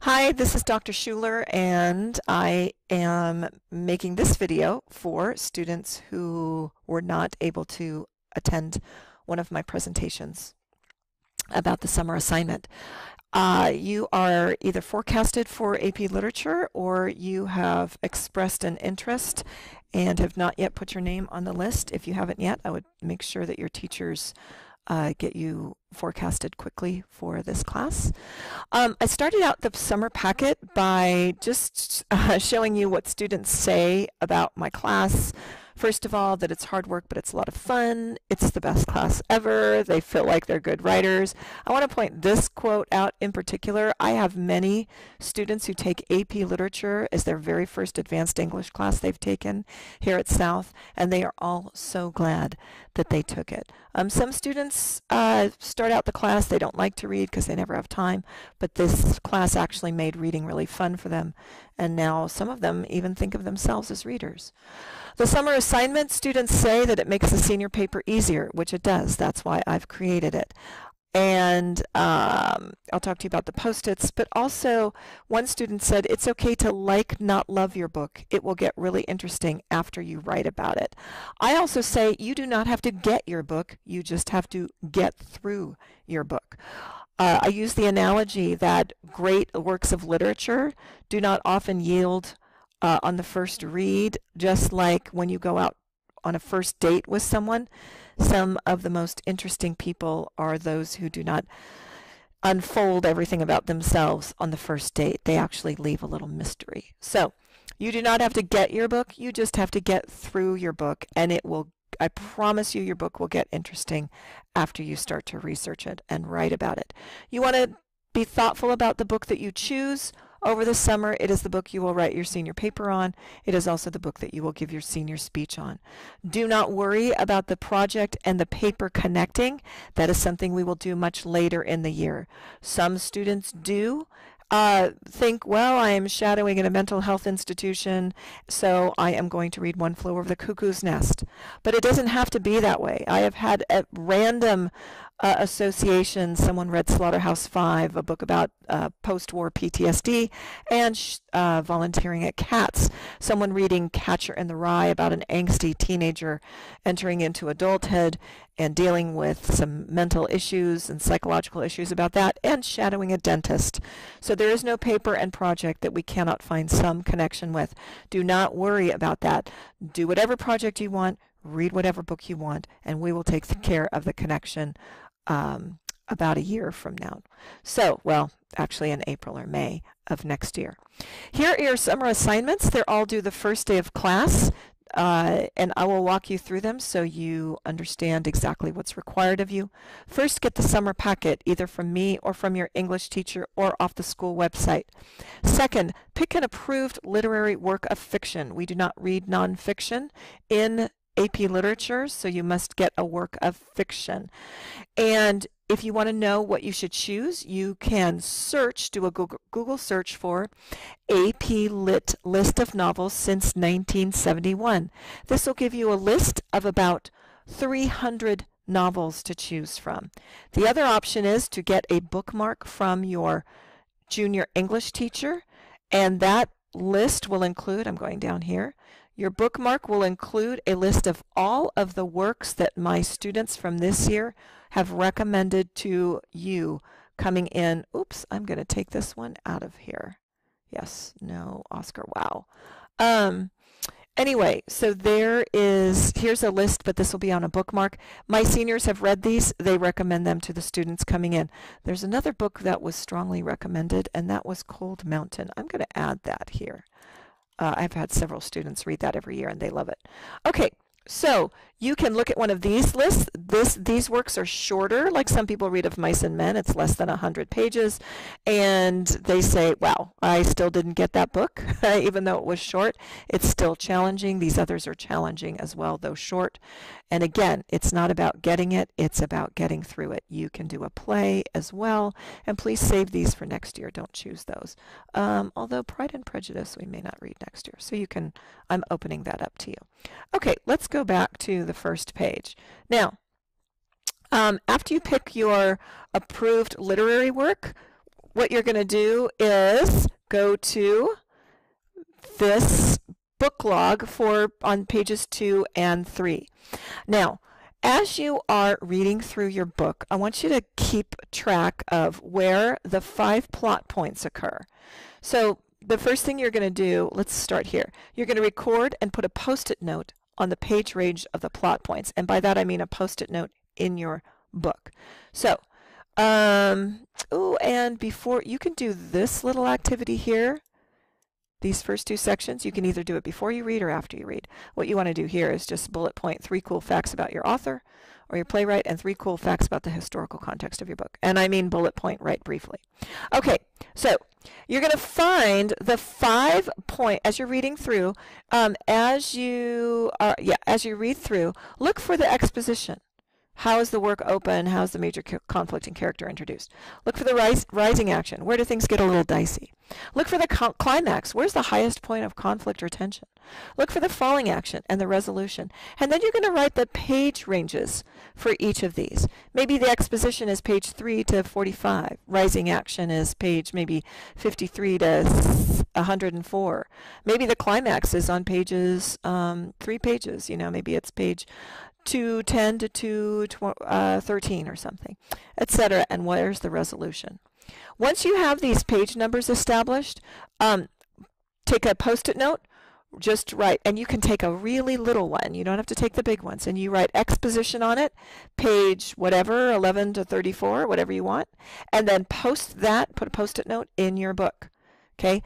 Hi, this is Dr. Schuler, and I am making this video for students who were not able to attend one of my presentations about the summer assignment. You are either forecasted for AP Literature or you have expressed an interest and have not yet put your name on the list. If you haven't yet, I would make sure that your teachers get you forecasted quickly for this class. I started out the summer packet by just showing you what students say about my class. First of all, that it's hard work, but it's a lot of fun. It's the best class ever. They feel like they're good writers. I want to point this quote out in particular. I have many students who take AP Literature as their very first advanced English class they've taken here at South, and they are all so glad that they took it. Some students start out the class, they don't like to read because they never have time, but this class actually made reading really fun for them, and now some of them even think of themselves as readers. The summer assignment, students say that it makes the senior paper easier, which it does. That's why I've created it. And I'll talk to you about the post-its, but also one student said it's okay to like, not love your book. It will get really interesting after you write about it. I also say you do not have to get your book, you just have to get through your book. I use the analogy that great works of literature do not often yield on the first read, just like when you go out on a first date with someone. Some of the most interesting people are those who do not unfold everything about themselves on the first date. They actually leave a little mystery. So you do not have to get your book, you just have to get through your book, and it will, I promise you, your book will get interesting after you start to research it and write about it. You want to be thoughtful about the book that you choose. Over the summer, it is the book you will write your senior paper on. It is also the book that you will give your senior speech on. Do not worry about the project and the paper connecting. That is something we will do much later in the year. Some students do think, well, I am shadowing in a mental health institution, so I am going to read One Flew Over the Cuckoo's Nest. But it doesn't have to be that way. I have had at random associations, someone read Slaughterhouse-Five, a book about post-war PTSD, and volunteering at CATS. Someone reading Catcher in the Rye about an angsty teenager entering into adulthood and dealing with some mental issues and psychological issues about that, and shadowing a dentist. So there is no paper and project that we cannot find some connection with. Do not worry about that. Do whatever project you want, read whatever book you want, and we will take care of the connection about a year from now. So, well, actually in April or May of next year. Here are your summer assignments. They're all due the first day of class, and I will walk you through them so you understand exactly what's required of you. First, get the summer packet, either from me or from your English teacher or off the school website. Second, pick an approved literary work of fiction. We do not read nonfiction in AP Literature, so you must get a work of fiction. And if you want to know what you should choose, you can search, do a Google search for AP Lit List of Novels since 1971. This will give you a list of about 300 novels to choose from. The other option is to get a bookmark from your junior English teacher, and that list will include, I'm going down here, your bookmark will include a list of all of the works that my students from this year have recommended to you coming in. Oops, I'm going to take this one out of here. Yes, no, Oscar, wow. Anyway, so here's a list, but this will be on a bookmark. My seniors have read these. They recommend them to the students coming in. There's another book that was strongly recommended, and that was Cold Mountain. I'm going to add that here. I've had several students read that every year, and they love it. Okay, so you can look at one of these lists. These works are shorter, like some people read of Mice and Men. It's less than 100 pages, and they say, wow, I still didn't get that book, even though it was short. It's still challenging. These others are challenging as well, though short. And again, it's not about getting it, it's about getting through it. You can do a play as well, and please save these for next year. Don't choose those. Although Pride and Prejudice we may not read next year, so you can, I'm opening that up to you. Okay, let's go back to the first page. Now, after you pick your approved literary work, what you're going to do is go to this book log on pages 2 and 3. Now, as you are reading through your book, I want you to keep track of where the 5 plot points occur. So the first thing you're going to do, let's start here. You're going to record and put a post-it note on the page range of the plot points. And by that I mean a post-it note in your book. So, and before, you can do this little activity here. These first 2 sections, you can either do it before you read or after you read. What you want to do here is just bullet point 3 cool facts about your author or your playwright and 3 cool facts about the historical context of your book. And I mean bullet point right briefly. Okay, so you're going to find the 5 point as you're reading through. As you read through, look for the exposition. How is the work open? How is the major conflict and character introduced? Look for the rising action. Where do things get a little dicey? Look for the climax. Where's the highest point of conflict or tension? Look for the falling action and the resolution. And then you're going to write the page ranges for each of these. Maybe the exposition is page 3 to 45. Rising action is page maybe 53 to 104. Maybe the climax is on pages, 3 pages. You know, maybe it's page 210 to 213 or something, etc. And where's the resolution? Once you have these page numbers established, take a post-it note, just write, and you can take a really little one. You don't have to take the big ones. And you write exposition on it, page whatever, 11 to 34, whatever you want, and then post that, put a post-it note in your book. Okay,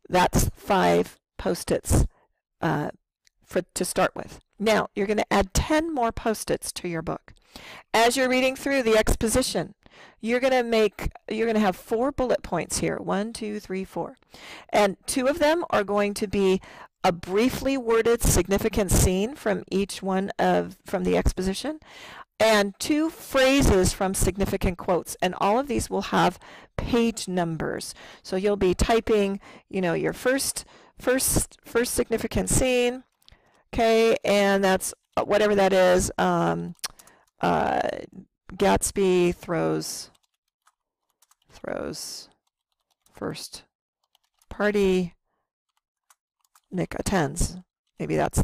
that's 5 post-its to start with. Now, you're going to add 10 more post-its to your book. As you're reading through the exposition, you're going to have 4 bullet points here. 1, 2, 3, 4. And 2 of them are going to be a briefly worded significant scene from each one from the exposition, and 2 phrases from significant quotes. And all of these will have page numbers. So you'll be typing, you know, your first significant scene. Okay, and that's whatever that is. Gatsby throws first party. Nick attends. Maybe that's,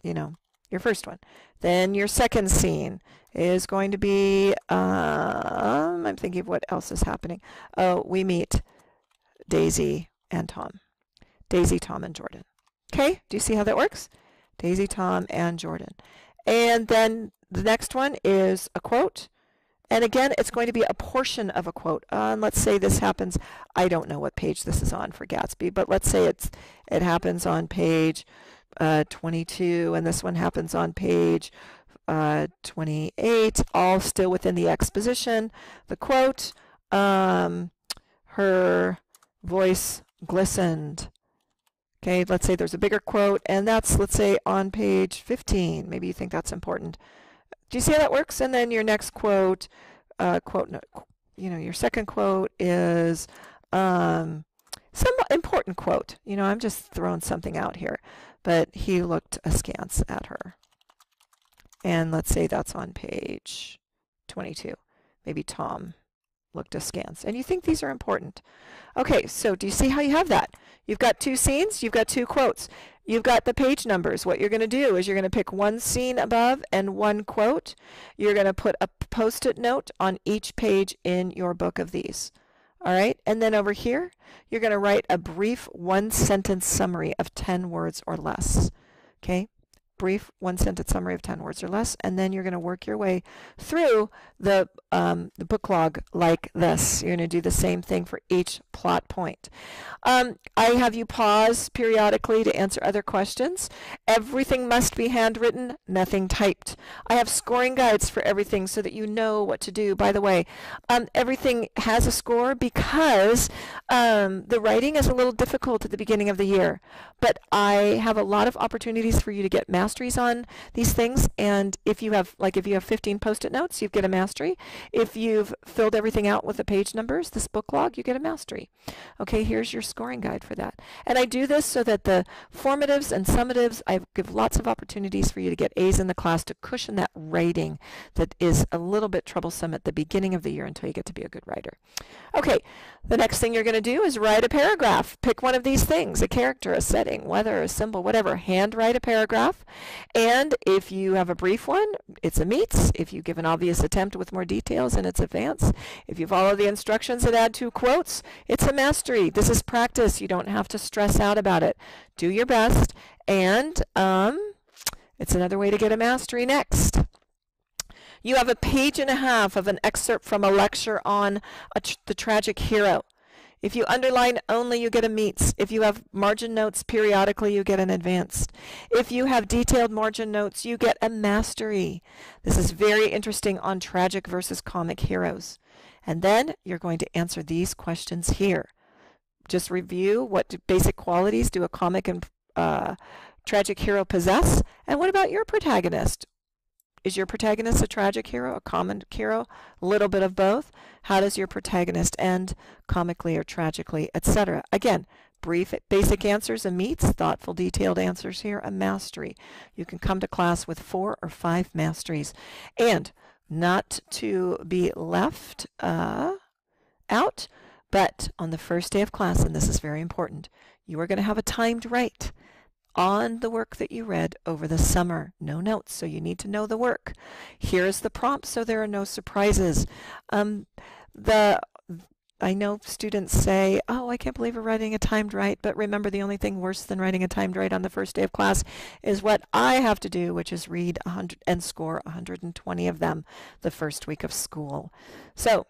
you know, your first one. Then your second scene is going to be, I'm thinking of what else is happening. Oh, we meet Daisy and Tom. Daisy, Tom, and Jordan. Okay, do you see how that works? Daisy, Tom, and Jordan. And then the next one is a quote. And again, it's going to be a portion of a quote. And let's say this happens, I don't know what page this is on for Gatsby, but let's say it happens on page 22, and this one happens on page 28, all still within the exposition. The quote, her voice glistened. Okay, let's say there's a bigger quote, and that's, let's say, on page 15. Maybe you think that's important. Do you see how that works? And then your next quote, your second quote is some important quote. You know, I'm just throwing something out here. But he looked askance at her. And let's say that's on page 22. Maybe Tom looked askance. And you think these are important. Okay, so do you see how you have that? You've got 2 scenes, you've got 2 quotes. You've got the page numbers. What you're going to do is you're going to pick 1 scene above and 1 quote. You're going to put a post-it note on each page in your book of these. All right, and then over here, you're going to write a brief 1-sentence summary of 10 words or less. Okay, brief 1-sentence summary of 10 words or less, and then you're going to work your way through the book log like this. You're going to do the same thing for each plot point. I have you pause periodically to answer other questions. Everything must be handwritten, nothing typed. I have scoring guides for everything so that you know what to do. By the way, everything has a score because the writing is a little difficult at the beginning of the year. But I have a lot of opportunities for you to get masteries on these things. And if you have 15 post-it notes, you get a mastery. If you've filled everything out with the page numbers, this book log, you get a mastery. Okay, here's your scoring guide for that. And I do this so that the formatives and summatives, I give lots of opportunities for you to get A's in the class to cushion that writing that is a little bit troublesome at the beginning of the year until you get to be a good writer. Okay, The next thing you're going to do is write a paragraph. Pick one of these things, a character, a setting, weather, a symbol, whatever. Hand write a paragraph. And if you have a brief one, it's a meets. If you give an obvious attempt with more details, and it's advanced. If you follow the instructions and add 2 quotes, it's a mastery. This is practice. You don't have to stress out about it. Do your best. And it's another way to get a mastery. Next, you have a page and a half of an excerpt from a lecture on the tragic hero. If you underline only, you get a meets. If you have margin notes periodically, you get an advanced. If you have detailed margin notes, you get a mastery. This is very interesting on tragic versus comic heroes. And then you're going to answer these questions here. Just review what basic qualities do a comic and tragic hero possess, and what about your protagonist? Is your protagonist a tragic hero, a comic hero, a little bit of both? How does your protagonist end, comically or tragically, etc.? Again, brief, basic answers, a meets, thoughtful, detailed answers here, a mastery. You can come to class with 4 or 5 masteries. And not to be left out, but on the first day of class, and this is very important, you are going to have a timed write on the work that you read over the summer. No notes, so you need to know the work. Here's the prompt, so there are no surprises. I know students say, oh, I can't believe we're writing a timed write, but remember, the only thing worse than writing a timed write on the first day of class is what I have to do, which is read 100 and score 120 of them the first week of school. So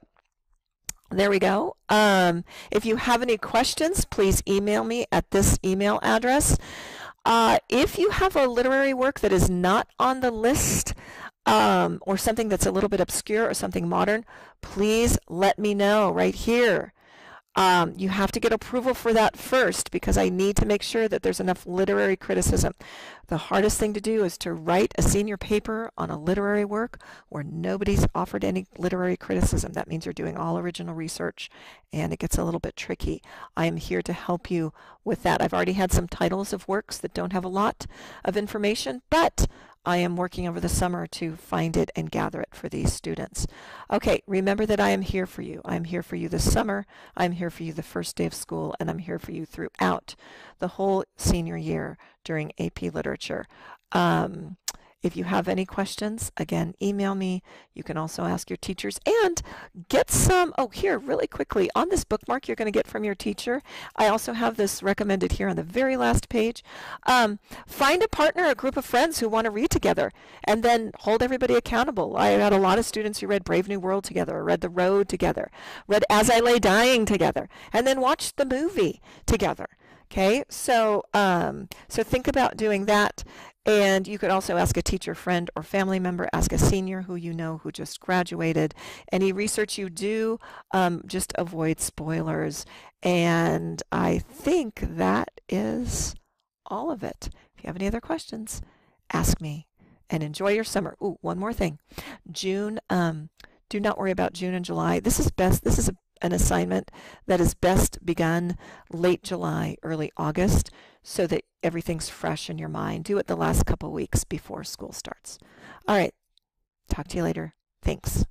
there we go. If you have any questions, please email me at this email address. If you have a literary work that is not on the list, or something that's a little bit obscure or something modern, please let me know right here. You have to get approval for that first, because I need to make sure that there's enough literary criticism. The hardest thing to do is to write a senior paper on a literary work where nobody's offered any literary criticism. That means you're doing all original research, and it gets a little bit tricky. I am here to help you with that. I've already had some titles of works that don't have a lot of information, but I am working over the summer to find it and gather it for these students. Okay, remember that I am here for you. I'm here for you this summer. I'm here for you the first day of school, and I'm here for you throughout the whole senior year during AP Literature. If you have any questions, again, email me. You can also ask your teachers and get some, oh, here, really quickly, on this bookmark you're going to get from your teacher. I also have this recommended here on the very last page. Find a partner, a group of friends who want to read together, and then hold everybody accountable. I had a lot of students who read Brave New World together, or read The Road together, read As I Lay Dying together, and then watched the movie together. Okay, so think about doing that. And you could also ask a teacher, friend, or family member. Ask a senior who you know who just graduated. Any research you do, just avoid spoilers. And I think that is all of it. If you have any other questions, ask me. And enjoy your summer. Ooh, one more thing. June, do not worry about June and July. This is an assignment that is best begun late July, early August, so that everything's fresh in your mind. Do it the last couple weeks before school starts. All right. Talk to you later. Thanks.